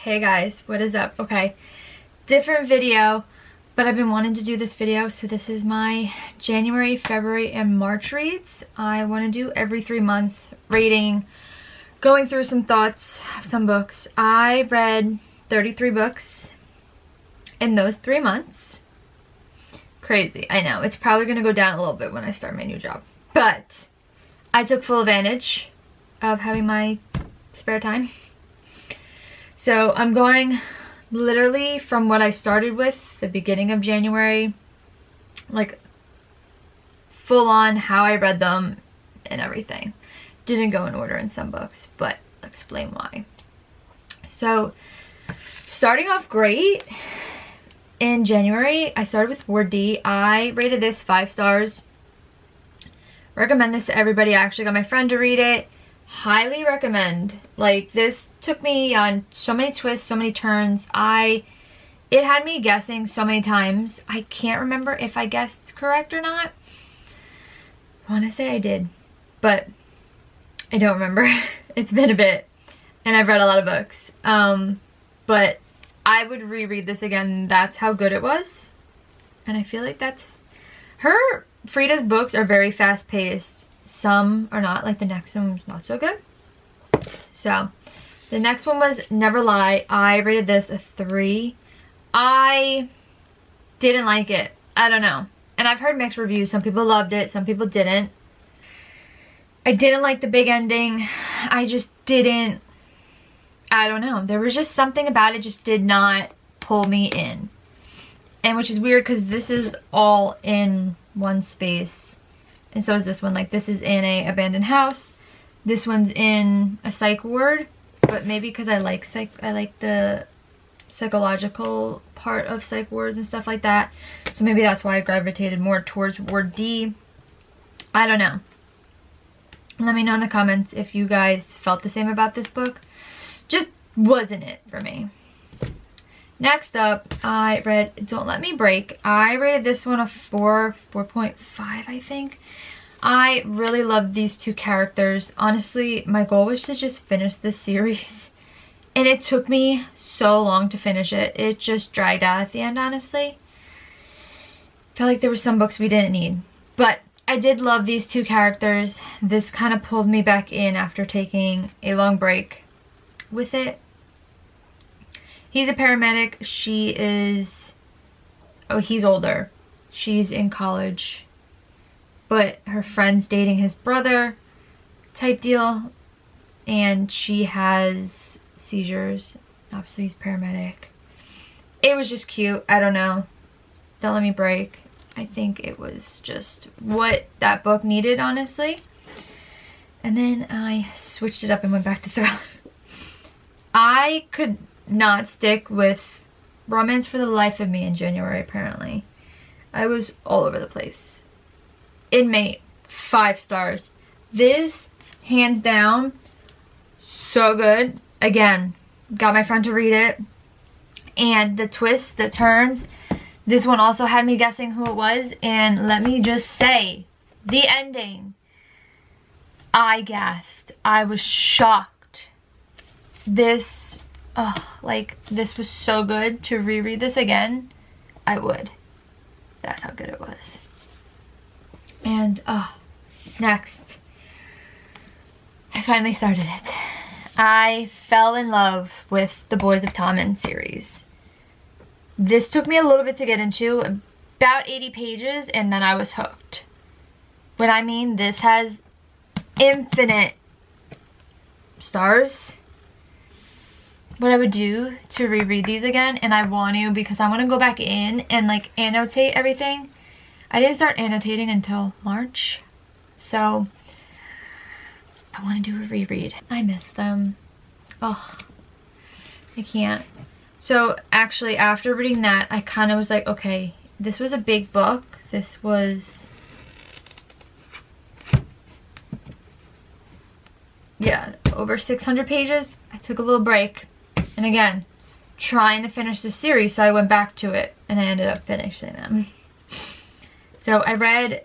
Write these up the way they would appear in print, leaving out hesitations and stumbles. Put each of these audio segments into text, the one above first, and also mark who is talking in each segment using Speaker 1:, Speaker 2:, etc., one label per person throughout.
Speaker 1: Hey guys, what is up? Okay, different video, but I've been wanting to do this video. So this is my January, February, and March reads. I want to do every 3 months, rating, going through some thoughts, some books. I read 33 books in those 3 months. Crazy, I know. It's probably going to go down a little bit when I start my new job. But I took full advantage of having my spare time. So I'm going literally from what I started with, the beginning of January, like full on how I read them and everything. Didn't go in order in some books, but I'll explain why. So starting off great, in January, I started with Word D. I rated this 5 stars. Recommend this to everybody. I actually got my friend to read it. Highly recommend. Like, this took me on so many twists, so many turns. It had me guessing so many times. I can't remember if I guessed correct or not. I want to say I did, but I don't remember. It's been a bit, and I've read a lot of books. But I would reread this again. That's how good it was. And I feel like that's... Frida's books are very fast-paced. Some are not, like the next one was not so good. So, the next one was Never Lie. I rated this a 3. I didn't like it. I don't know. And I've heard mixed reviews. Some people loved it, some people didn't. I didn't like the big ending. I just didn't, I don't know. There was just something about it just did not pull me in. And which is weird because this is all in one space. And so is this one. Like, this is in a abandoned house. This one's in a psych ward. But maybe because I like the psychological part of psych wards and stuff like that. So maybe that's why I gravitated more towards Ward D. I don't know. Let me know in the comments if you guys felt the same about this book. Just wasn't it for me. Next up, I read Don't Let Me Break. I rated this one a 4.5, I think. I really loved these two characters. Honestly, my goal was to just finish this series. And it took me so long to finish it. It just dragged out at the end, honestly. I felt like there were some books we didn't need. But I did love these two characters. This kind of pulled me back in after taking a long break with it. He's a paramedic. She is... Oh, he's older. She's in college. But her friend's dating his brother type deal. And she has seizures. Obviously, he's paramedic. It was just cute. I don't know. Don't Let Me Break. I think it was just what that book needed, honestly. And then I switched it up and went back to thriller. I could not stick with romance for the life of me in January, apparently. I was all over the place. Inmate, 5 stars. This, hands down, so good. Again, got my friend to read it. And the twists, the turns, this one also had me guessing who it was. And let me just say, the ending, I gasped. I was shocked. This... Oh, like, this was so good. To reread this again, I would. That's how good it was. And, next. I finally started it. I fell in love with the Boys of Tommen series. This took me a little bit to get into, about 80 pages, and then I was hooked. But I mean, this has infinite stars. What I would do to reread these again, and I want to because I want to go back in and like annotate everything. I didn't start annotating until March, so I want to do a reread. I miss them. Oh, I can't. So actually, after reading that, I kind of was like, okay, this was a big book. This was, yeah, over 600 pages. I took a little break. And again, trying to finish the series, so I went back to it, and I ended up finishing them. So I read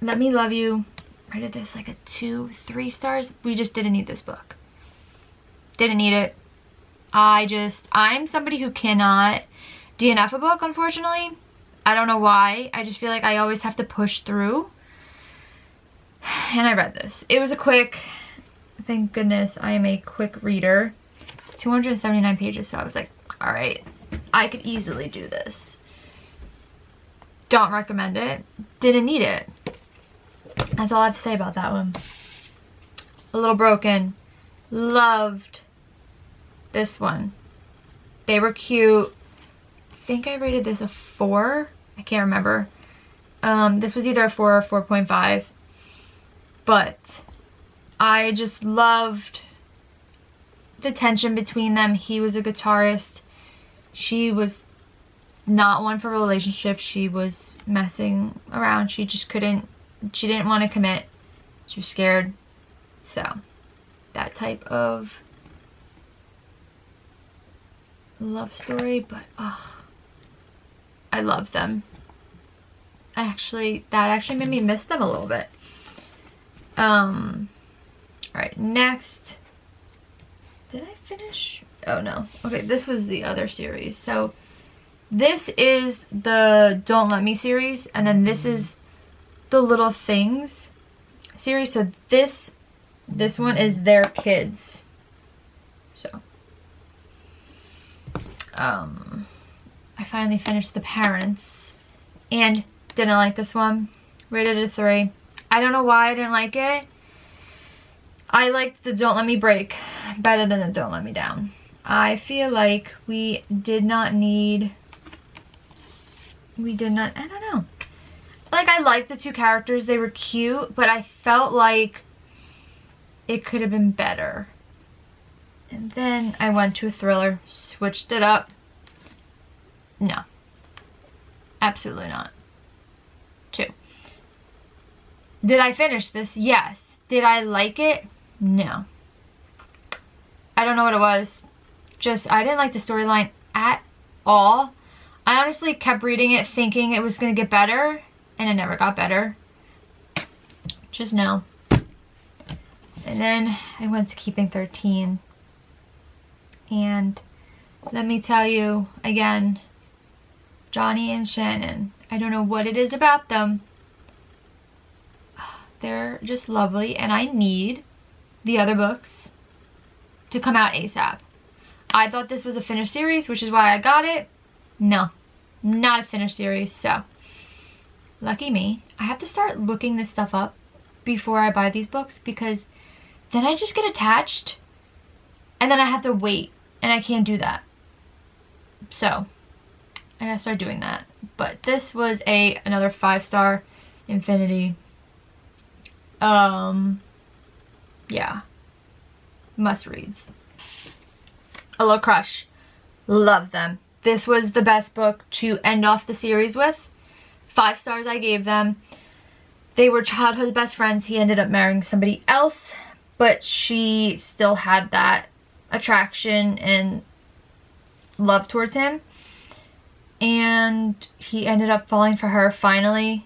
Speaker 1: Let Me Love You. I rated this like a 2, 3 stars. We just didn't need this book. Didn't need it. I'm somebody who cannot DNF a book, unfortunately. I don't know why. I just feel like I always have to push through. And I read this. It was a quick, thank goodness I am a quick reader. It's 279 pages, so I was like, all right, I could easily do this. Don't recommend it. Didn't need it. That's all I have to say about that one. A Little Broken. Loved this one. They were cute. I think I rated this a 4. I can't remember. This was either a 4 or 4.5. But I just loved the tension between them. He was a guitarist. She was not one for relationships. She was messing around. She just couldn't, she didn't want to commit. She was scared. So, that type of love story, but oh, I love them. That actually made me miss them a little bit. Alright, next. Did I finish? Oh no. Okay, this was the other series. So, this is the Don't Let Me series, and then this is the Little Things series. So this one is their kids. So, I finally finished The Parents, and didn't like this one. Rated it a 3. I don't know why I didn't like it. I liked the Don't Let Me Break better than the Don't Let Me Down. I feel like we did not, I don't know. Like, I liked the two characters. They were cute, but I felt like it could have been better. And then I went to a thriller, switched it up. No. Absolutely not. 2. Did I finish this? Yes. Did I like it? No. I don't know what it was. Just, I didn't like the storyline at all. I honestly kept reading it thinking it was going to get better, and it never got better. Just no. And then I went to Keeping 13. And let me tell you, again, Johnny and Shannon, I don't know what it is about them. They're just lovely, and I need the other books to come out ASAP. I thought this was a finished series, which is why I got it. No, not a finished series, so lucky me. I have to start looking this stuff up before I buy these books, because then I just get attached and then I have to wait, and I can't do that. So I gotta start doing that. But this was another 5-star Infinity. Yeah, must reads. A Little Crush, love them. This was the best book to end off the series with. 5 stars I gave them. They were childhood best friends. He ended up marrying somebody else, but she still had that attraction and love towards him. And he ended up falling for her finally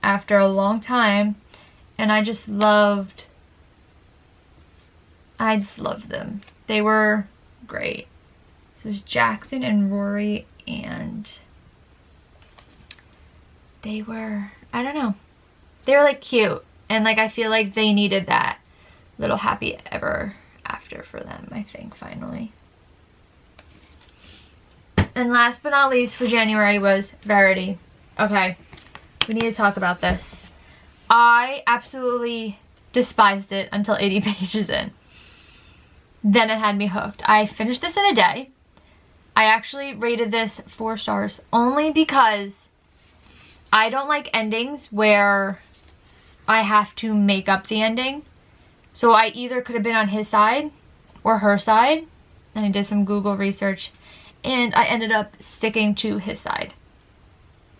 Speaker 1: after a long time. And I just loved them. They were great. So it's Jackson and Rory, and they were, I don't know. They were like cute. And like, I feel like they needed that little happy ever after for them, I think, finally. And last but not least for January was Verity. Okay, we need to talk about this. I absolutely despised it until 80 pages in. Then it had me hooked. I finished this in a day. I actually rated this 4 stars only because I don't like endings where I have to make up the ending. So I either could have been on his side or her side. And I did some Google research, and I ended up sticking to his side.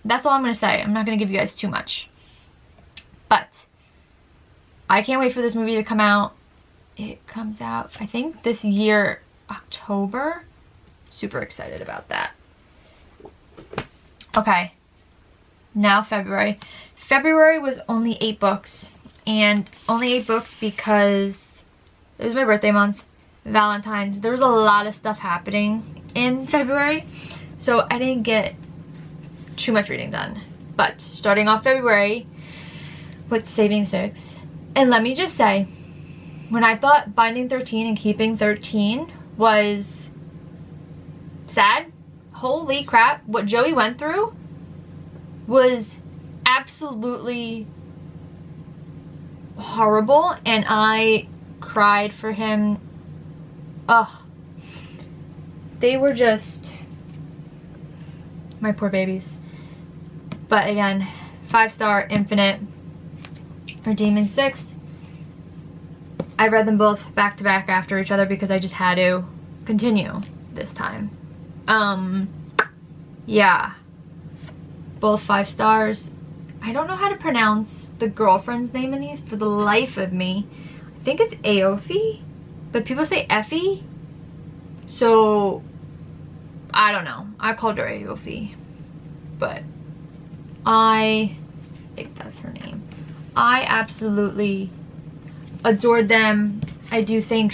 Speaker 1: That's all I'm going to say. I'm not going to give you guys too much. But I can't wait for this movie to come out. It comes out, I think, this year, October. Super excited about that. Okay. Now February. February was only 8 books. And only 8 books because it was my birthday month. Valentine's. There was a lot of stuff happening in February, so I didn't get too much reading done. But starting off February with Saving 6, and let me just say, when I thought Binding 13 and Keeping 13 was sad, holy crap, what Joey went through was absolutely horrible, and I cried for him. Ugh. They were just my poor babies. But again, 5-star, Infinite, or Demon 6. I read them both back to back after each other because I just had to continue this time. Yeah. Both 5 stars. I don't know how to pronounce the girlfriend's name in these for the life of me. I think it's Aofi, but people say Effie. So, I don't know. I called her Aofi. But I think that's her name. I absolutely adored them. I do think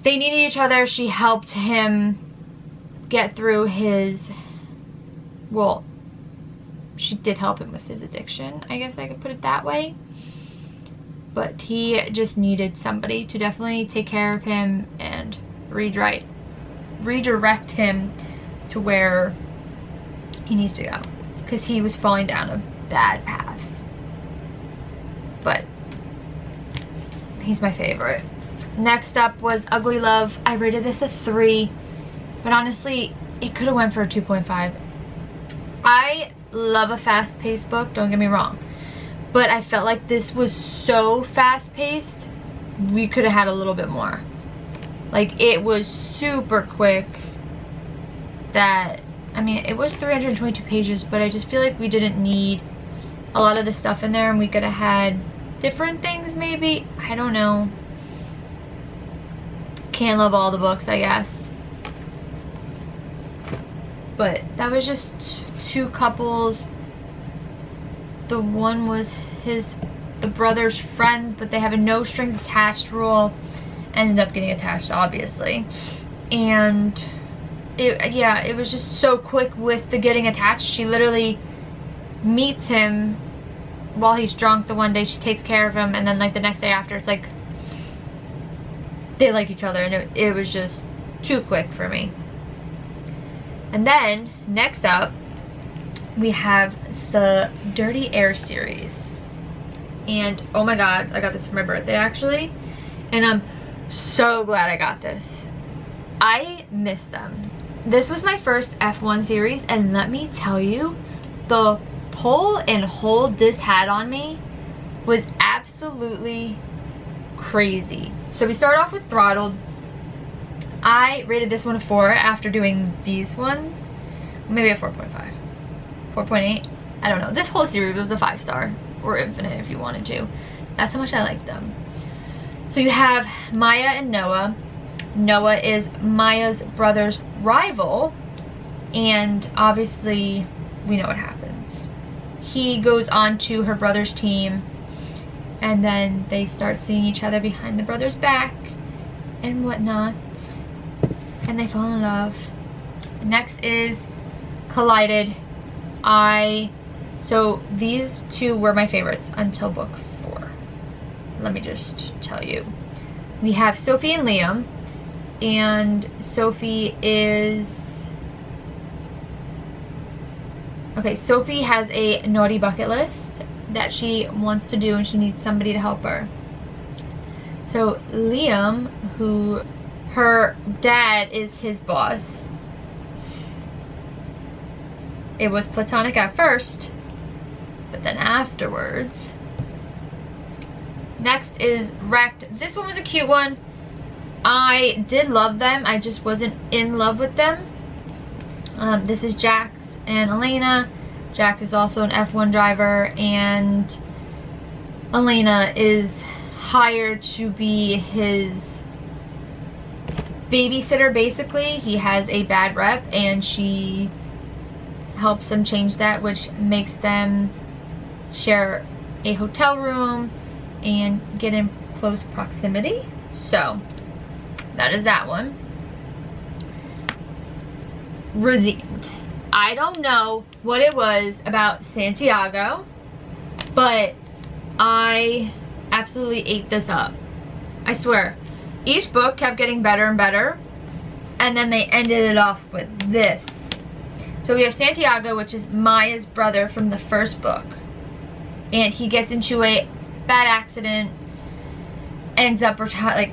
Speaker 1: they needed each other. She helped him get through his, well, she did help him with his addiction, I guess I could put it that way. But he just needed somebody to definitely take care of him and redirect him to where he needs to go, because he was falling down a bad path. But he's my favorite. Next up was Ugly Love. I rated this a 3, but honestly, it could have went for a 2.5. I love a fast-paced book, don't get me wrong, but I felt like this was so fast-paced, we could have had a little bit more. Like, it was super quick that, I mean, it was 322 pages, but I just feel like we didn't need a lot of the stuff in there, and we could have had different things maybe. I don't know. Can't love all the books, I guess. But that was just 2 couples. The one was the brother's friends, but they have a no strings attached rule. Ended up getting attached, obviously. And it was just so quick with the getting attached. She literally meets him while he's drunk the one day, she takes care of him, and then like the next day after, it's like they like each other, and it was just too quick for me. And then next up we have the Dirty Air series, and oh my god, I got this for my birthday actually, and I'm so glad I got this. I missed them. This was my first F1 series, and let me tell you, the pull and hold this had on me was absolutely crazy. So we start off with Throttled. I rated this one a 4 after doing these ones. Maybe a 4.5. 4.8? I don't know. This whole series was a 5-star, or Infinite if you wanted to. That's how much I liked them. So you have Maya and Noah. Noah is Maya's brother's rival, and obviously we know what happens. He goes on to her brother's team, and then they start seeing each other behind the brother's back and whatnot, and they fall in love. Next is Collided. So these 2 were my favorites until book 4. Let me just tell you. We have Sophie and Liam, and Sophie is... Okay, Sophie has a naughty bucket list that she wants to do, and she needs somebody to help her. So Liam, who her dad is his boss. It was platonic at first, but then afterwards. Next is Wrecked. This one was a cute one. I did love them. I just wasn't in love with them. This is Jax and Elena. Jax is also an F1 driver, and Elena is hired to be his babysitter, basically. He has a bad rep, and she helps him change that, which makes them share a hotel room and get in close proximity. So that is that one. Redeemed. I don't know what it was about Santiago, but I absolutely ate this up. I swear. Each book kept getting better and better, and then they ended it off with this. So we have Santiago, which is Maya's brother from the first book, and he gets into a bad accident, ends up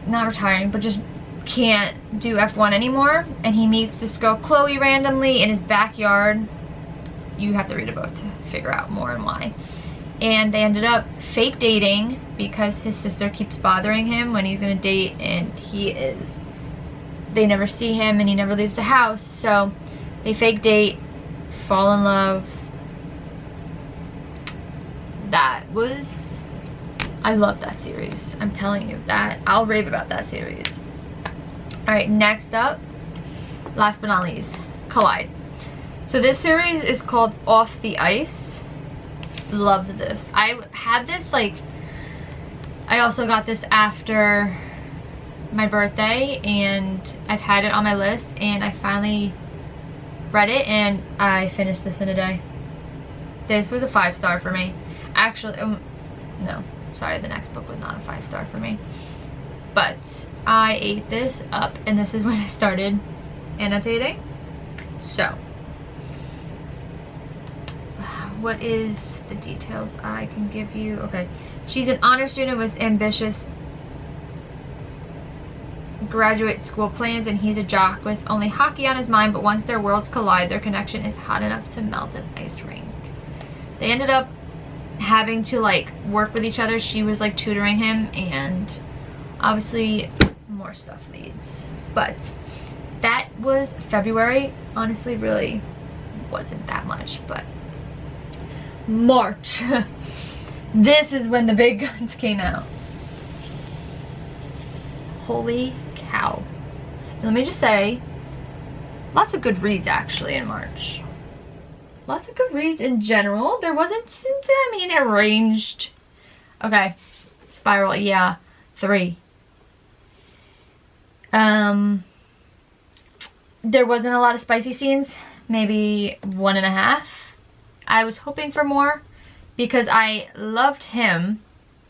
Speaker 1: not retiring, but just can't do F1 anymore, and he meets this girl Chloe randomly in his backyard. You have to read a book to figure out more and why. And they ended up fake dating because his sister keeps bothering him when he's gonna date, and they never see him and he never leaves the house. So they fake date, fall in love. I love that series. I'm telling you that. I'll rave about that series. Alright, next up, last but not least, Collide. So this series is called Off the Ice. Loved this. I had this, I also got this after my birthday, and I've had it on my list, and I finally read it, and I finished this in a day. This was a 5-star for me. Actually, no, sorry, the next book was not a 5-star for me. But I ate this up, and this is when I started annotating. So, what is the details I can give you? Okay, she's an honor student with ambitious graduate school plans, and he's a jock with only hockey on his mind, but once their worlds collide, their connection is hot enough to melt an ice rink. They ended up having to work with each other. She was tutoring him, and obviously more stuff leads. But that was February. Honestly, really wasn't that much, but March. This is when the big guns came out. Holy cow. And let me just say, lots of good reads actually in March. Lots of good reads in general. There wasn't, it ranged. Okay, Spiral, yeah, 3. There wasn't a lot of spicy scenes, maybe 1.5. I was hoping for more because I loved him,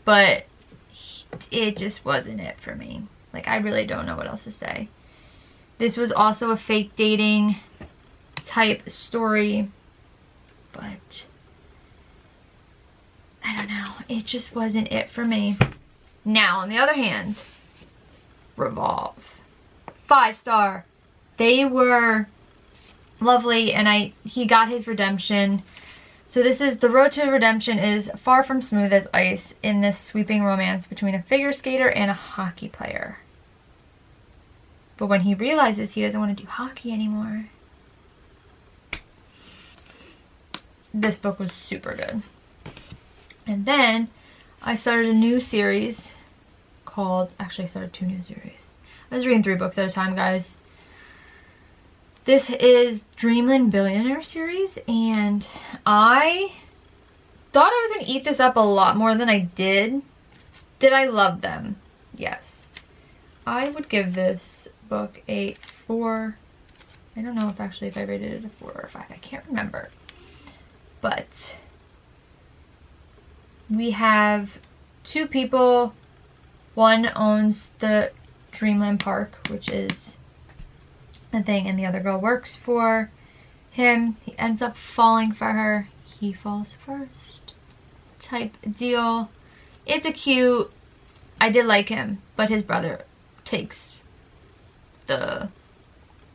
Speaker 1: but it just wasn't it for me. I really don't know what else to say. This was also a fake dating type story, but I don't know. It just wasn't it for me. Now, on the other hand, Revolve. 5-star. They were lovely, and he got his redemption. So this is, the road to redemption is far from smooth as ice in this sweeping romance between a figure skater and a hockey player. But when he realizes he doesn't want to do hockey anymore, this book was super good. And then I started a new series called, actually I started 2 new series. I was reading 3 books at a time, guys. This is Dreamland Billionaire series, and I thought I was going to eat this up a lot more than I did. Did I love them? Yes. I would give this book a 4. I don't know if I rated it a 4 or a 5. I can't remember. But we have 2 people. One owns the Dreamland Park, which is a thing, and the other girl works for him. He ends up falling for her. He falls first type deal. It's a cute, I did like him, but his brother takes the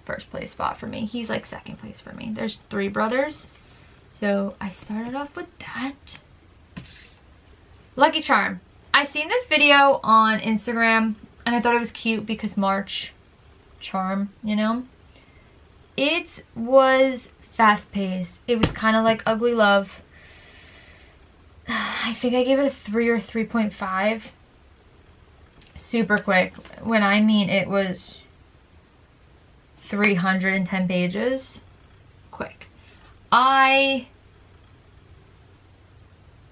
Speaker 1: first place spot for me. He's second place for me. There's 3 brothers, so I started off with that. Lucky Charm. I seen this video on Instagram, and I thought it was cute because March charm, it was fast-paced. It was kind of like Ugly Love. I think I gave it a 3 or 3.5. Super quick. When I mean it was 310 pages. Quick. I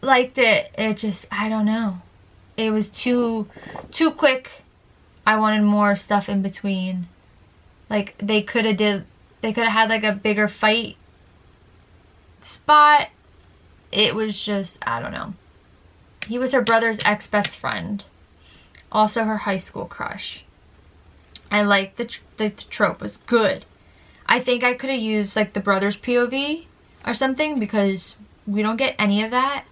Speaker 1: liked it. It just, I don't know. It was too quick. I wanted more stuff in between. Like, they could have had like a bigger fight spot. It was just, I don't know. He was her brother's ex-best friend. Also her high school crush. I liked the trope. It was good. I think I could have used like the brother's POV or something, because we don't get any of that.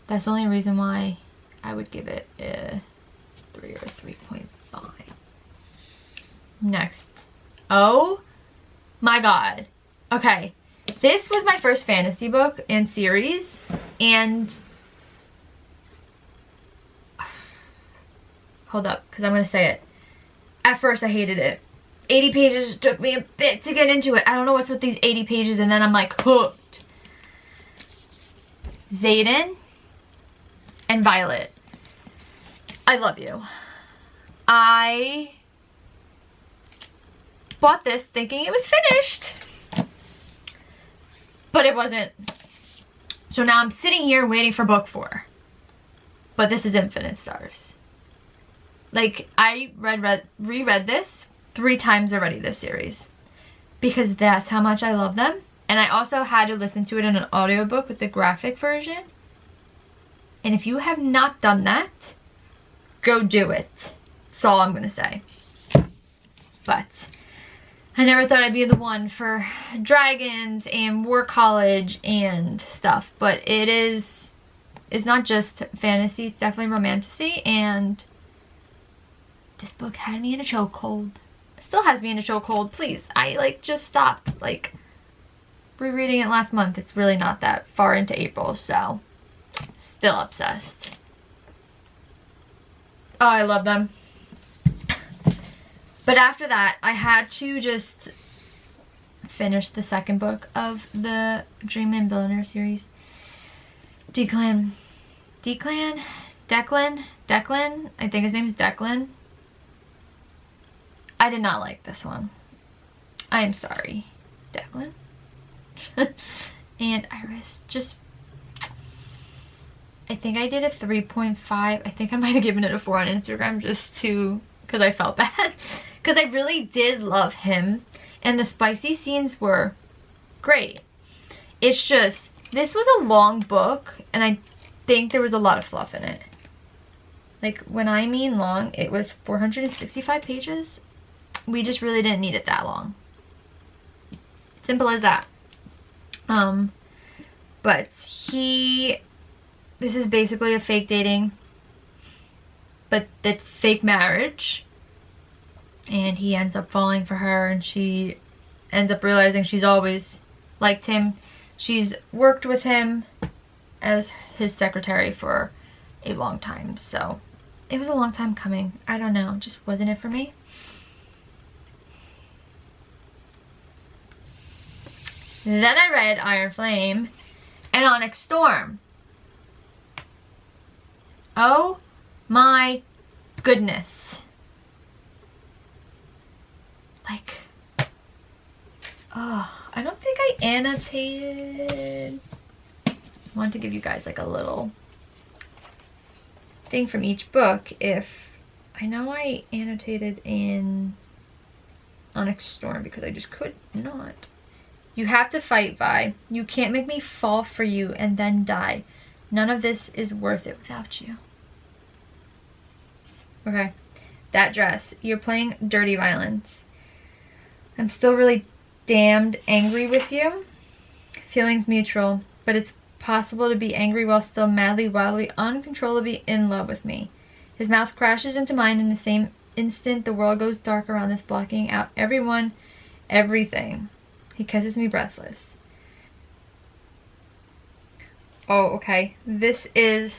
Speaker 1: That's the only reason why I would give it a 3 or 3.5. Next. Oh my god. Okay. This was my first fantasy book and series, and hold up, because I'm going to say it. At first I hated it. 80 pages took me a bit to get into it. I don't know what's with these 80 pages, and then I'm like hooked. Xaden and Violet. I love you. I bought this thinking it was finished, but it wasn't. So now I'm sitting here waiting for book 4. But this is Infinite Stars. Like, I reread this 3 times already, this series, because that's how much I love them. And I also had to listen to it in an audiobook with the graphic version. And if you have not done that, go do it. That's all I'm gonna say. But I never thought I'd be the one for dragons and war college and stuff. But it's not just fantasy, it's definitely romantasy, and this book had me in a chokehold. It still has me in a chokehold. Please, I like just stopped like rereading it last month. It's really not that far into April, so still obsessed. Oh, I love them. But after that, I had to just finish the second book of the Dream and Billionaire series. Declan, I think his name is Declan. I did not like this one. I am sorry, Declan. And Iris, just, I think I did a 3.5. I think I might have given it a 4 on Instagram just to, because I felt bad. Because I really did love him. And the spicy scenes were great. It's just, this was a long book, and I think there was a lot of fluff in it. Like, when I mean long, it was 465 pages. We just really didn't need it that long. Simple as that. But this is basically a fake dating, but it's fake marriage. And he ends up falling for her, and she ends up realizing she's always liked him. She's worked with him as his secretary for a long time. So it was a long time coming. I don't know, just wasn't it for me. Then I read Iron Flame and Onyx Storm. Oh my goodness. Like, oh, I don't think I annotated. I want to give you guys like a little thing from each book. If I know I annotated in Onyx Storm because I just could not. You have to fight, Vi. You can't make me fall for you and then die. None of this is worth it without you. Okay. That dress. You're playing dirty violence. I'm still really damned angry with you. Feelings mutual. But it's possible to be angry while still madly, wildly, uncontrollably in love with me. His mouth crashes into mine in the same instant the world goes dark around us, blocking out everyone, everything. He kisses me breathless. Oh, okay. This is,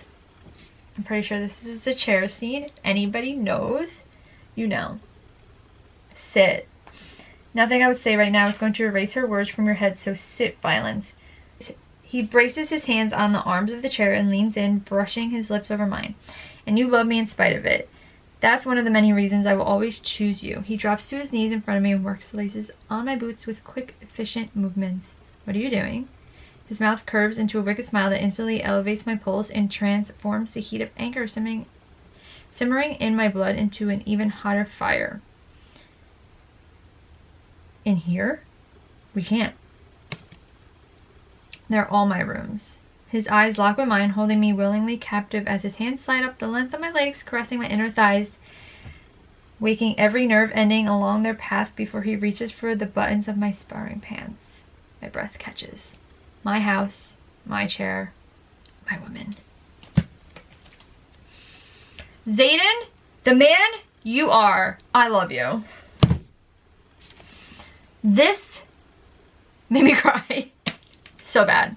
Speaker 1: I'm pretty sure this is the chair scene. If anybody knows, you know. Sit. Nothing I would say right now is going to erase her words from your head, so sit, Violence. He braces his hands on the arms of the chair and leans in, brushing his lips over mine. And you love me in spite of it. That's one of the many reasons I will always choose you. He drops to his knees in front of me and works the laces on my boots with quick, efficient movements. What are you doing? His mouth curves into a wicked smile that instantly elevates my pulse and transforms the heat of anger simmering in my blood into an even hotter fire. In here? We can't. They're all my rooms. His eyes lock with mine, holding me willingly captive as his hands slide up the length of my legs, caressing my inner thighs, waking every nerve ending along their path before he reaches for the buttons of my sparring pants. My breath catches. My house, my chair, my woman. Zayden, the man you are, I love you. This made me cry so bad.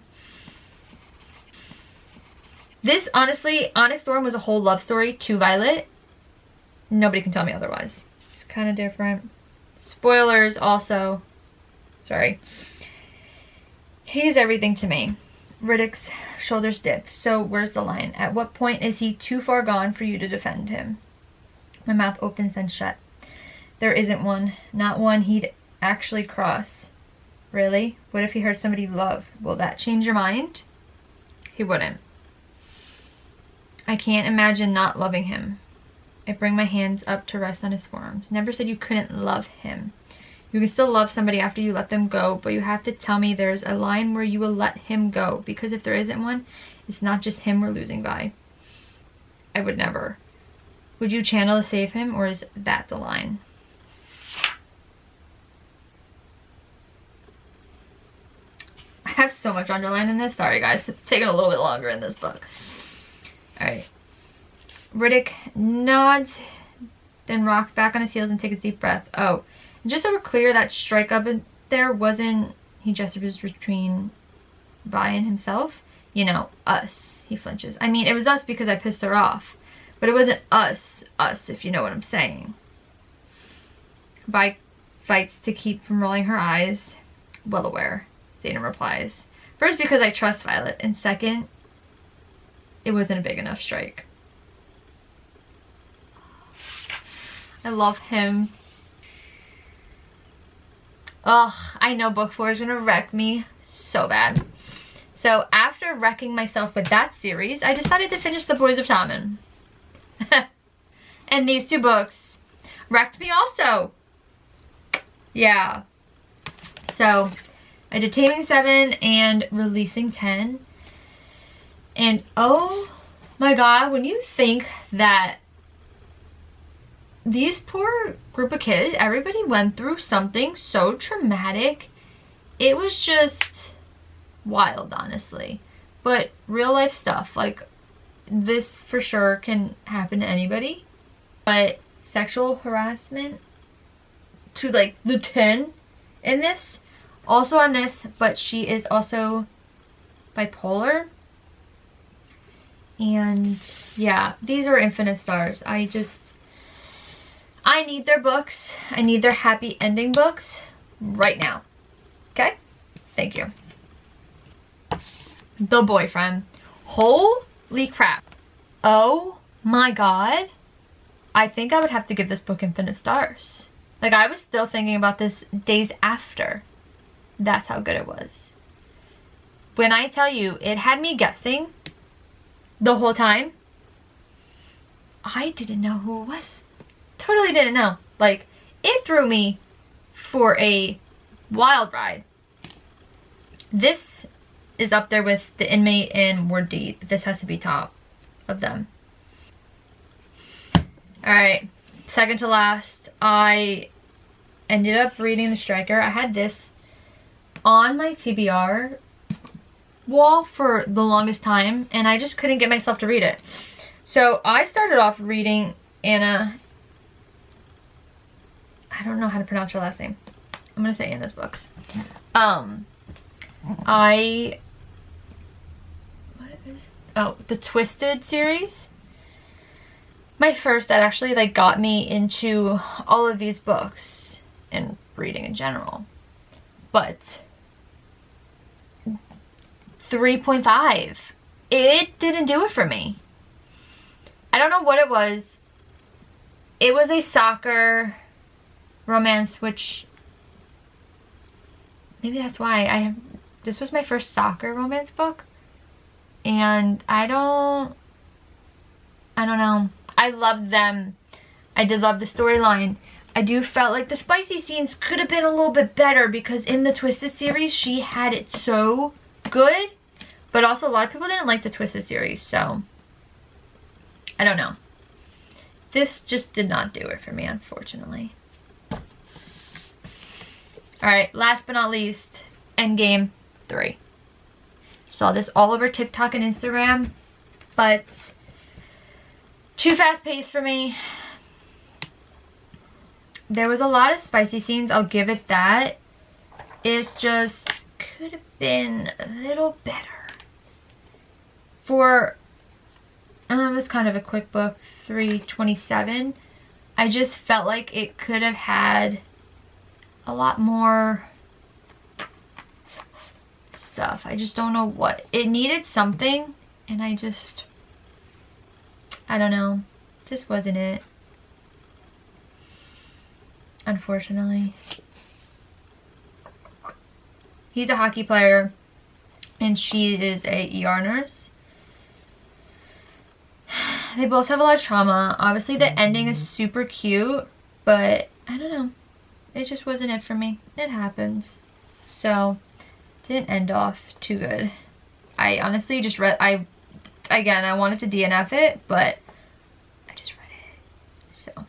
Speaker 1: This, honestly, Onyx Storm was a whole love story to Violet. Nobody can tell me otherwise. It's kind of different. Spoilers also. Sorry. He's everything to me. Riddick's shoulders dip. So where's the line? At what point is he too far gone for you to defend him? My mouth opens and shut. There isn't one. Not one he'd actually cross. Really? What if he hurt somebody you love? Will that change your mind? He wouldn't. I can't imagine not loving him. I bring my hands up to rest on his forearms. Never said you couldn't love him. You can still love somebody after you let them go, but you have to tell me there's a line where you will let him go, because if there isn't one, it's not just him we're losing by. I would never. Would you channel to save him, or is that the line? I have so much underlined in this. Sorry guys, it's taking a little bit longer in this book. Alright. Riddick nods, then rocks back on his heels and takes a deep breath. Oh, and just so we're clear, that strike up in there wasn't, he gestures between Vi and himself. You know, us. He flinches. I mean, it was us because I pissed her off. But it wasn't us, if you know what I'm saying. Vi fights to keep from rolling her eyes. Well aware, Zayden replies. First, because I trust Violet, and second, it wasn't a big enough strike. I love him. Ugh, I know book 4 is gonna wreck me so bad. So after wrecking myself with that series, I decided to finish The Boys of Tommen. And these two books wrecked me also. Yeah. So I did Taming 7 and Releasing 10. And oh my god, when you think that these poor group of kids, everybody went through something so traumatic, it was just wild, honestly. But real life stuff, like this for sure can happen to anybody. But sexual harassment to like the 10 in this, also on this, but she is also bipolar. And yeah, these are infinite stars. I need their books. I need their happy ending books right now. Okay? Thank you. The Boyfriend. Holy crap. Oh my god. I think I would have to give this book infinite stars. Like, I was still thinking about this days after. That's how good it was. When I tell you, it had me guessing the whole time. I didn't know who it was. Totally didn't know. Like, it threw me for a wild ride. This is up there with The Inmate and Word Deep. This has to be top of them. Alright, second to last, I ended up reading The Striker. I had this on my TBR wall for the longest time, and I just couldn't get myself to read it. So I started off reading Anna. I don't know how to pronounce her last name. I'm gonna say Anna's books. The Twisted series. My first that actually like got me into all of these books and reading in general. But 3.5. It didn't do it for me. I don't know what it was. It was a soccer romance, which maybe that's why this was my first soccer romance book, and I don't know. I loved them. I did love the storyline. I do felt like the spicy scenes could have been a little bit better because in the Twisted series, she had it so good. But also a lot of people didn't like the Twisted series, so I don't know. This just did not do it for me, unfortunately. Alright, last but not least, Endgame 3. Saw this all over TikTok and Instagram, but too fast paced for me. There was a lot of spicy scenes, I'll give it that. It just could have been a little better. It was kind of a quick book, 327. I just felt like it could have had a lot more stuff. I just don't know what. It needed something, and I don't know. Just wasn't it. Unfortunately. He's a hockey player, and she is a ER nurse. They both have a lot of trauma. Obviously, the ending is super cute, but I don't know. It just wasn't it for me. It happens. So, didn't end off too good. I honestly just read, I wanted to DNF it, but I just read it. So,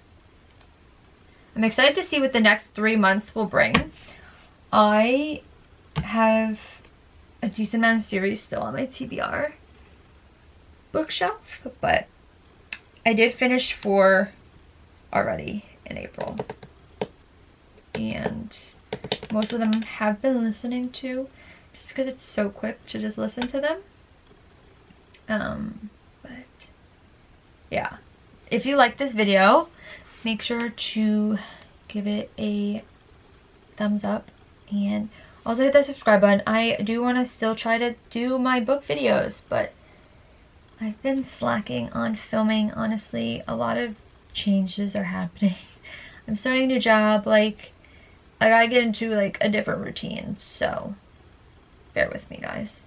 Speaker 1: I'm excited to see what the next 3 months will bring. I have a decent amount of series still on my TBR bookshelf, but I did finish 4 already in April, and most of them have been listening to just because it's so quick to just listen to them. But yeah, if you like this video, make sure to give it a thumbs up and also hit that subscribe button. I do want to still try to do my book videos, but I've been slacking on filming, honestly. A lot of changes are happening. I'm starting a new job, like, I gotta get into, like, a different routine, so bear with me, guys.